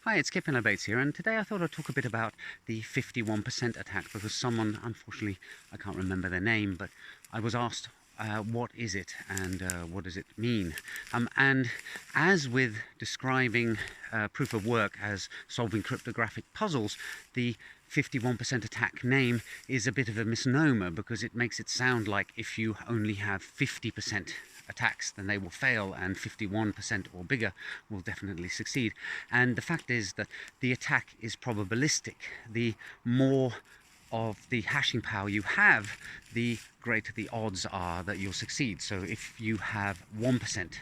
Hi, it's Kip Innovates here, and today I thought I'd talk a bit about the 51% attack because someone, unfortunately, I can't remember their name, but I was asked, what is it and what does it mean? And as with describing proof of work as solving cryptographic puzzles, the 51% attack name is a bit of a misnomer because it makes it sound like if you only have 50% attacks, then they will fail, and 51% or bigger will definitely succeed. And the fact is that the attack is probabilistic. The more of the hashing power you have, the greater the odds are that you'll succeed. So if you have 1%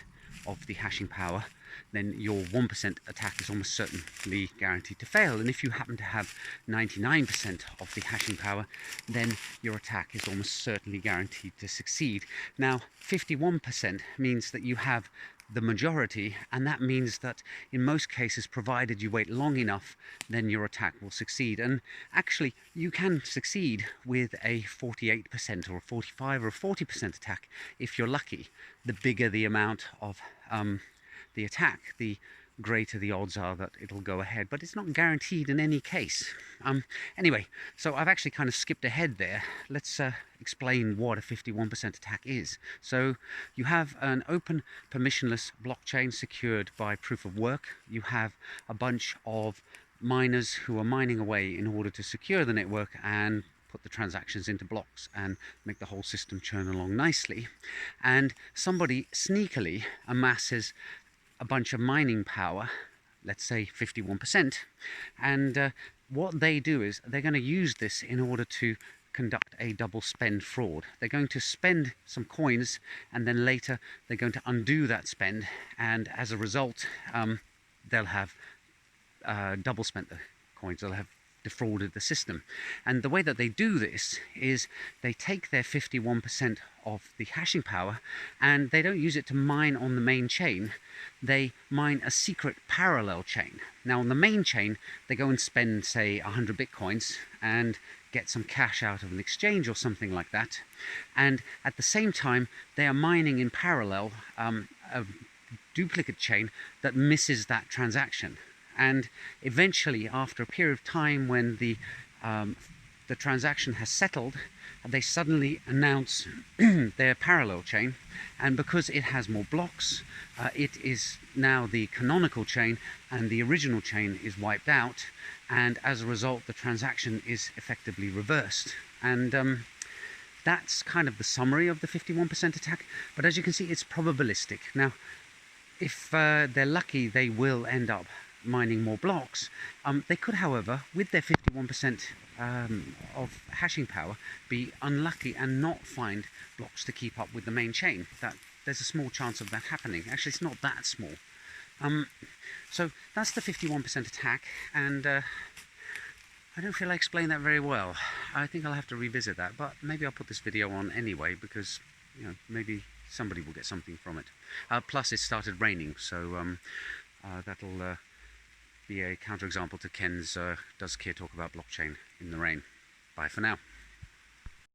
of the hashing power, then your 1% attack is almost certainly guaranteed to fail. And if you happen to have 99% of the hashing power, then your attack is almost certainly guaranteed to succeed. Now, 51% means that you have the majority, and that means that in most cases, provided you wait long enough, then your attack will succeed. And actually, you can succeed with a 48% or a 45 or a 40% attack if you're lucky. The bigger the amount of the attack, the greater the odds are that it'll go ahead, but it's not guaranteed in any case. Anyway, so I've actually kind of skipped ahead there. Let's explain what a 51% attack is. So you have an open permissionless blockchain secured by proof of work. You have a bunch of miners who are mining away in order to secure the network and put the transactions into blocks and make the whole system churn along nicely. And somebody sneakily amasses a bunch of mining power, let's say 51%, and what they do is they're going to use this in order to conduct a double spend fraud. They're going to spend some coins, and then later they're going to undo that spend, and as a result they'll have double spent the coins. They'll have defrauded the system. And the way that they do this is they take their 51% of the hashing power and they don't use it to mine on the main chain. They mine a secret parallel chain. Now on the main chain, they go and spend, say, 100 bitcoins and get some cash out of an exchange or something like that. And at the same time, they are mining in parallel a duplicate chain that misses that transaction. And eventually, after a period of time when the transaction has settled, they suddenly announce their parallel chain, and because it has more blocks, it is now the canonical chain, and the original chain is wiped out, and as a result the transaction is effectively reversed. And that's kind of the summary of the 51% attack, but as you can see, it's probabilistic. Now, if they're lucky, they will end up mining more blocks. They could, however, with their 51% of hashing power, be unlucky and not find blocks to keep up with the main chain. There's a small chance of that happening. Actually, it's not that small. So that's the 51% attack, and I don't feel like explaining that very well. I think I'll have to revisit that, but maybe I'll put this video on anyway because, you know, maybe somebody will get something from it. Plus, it started raining, so that'll be a counterexample to Ken's Does Keir Talk About Blockchain in the Rain. Bye for now.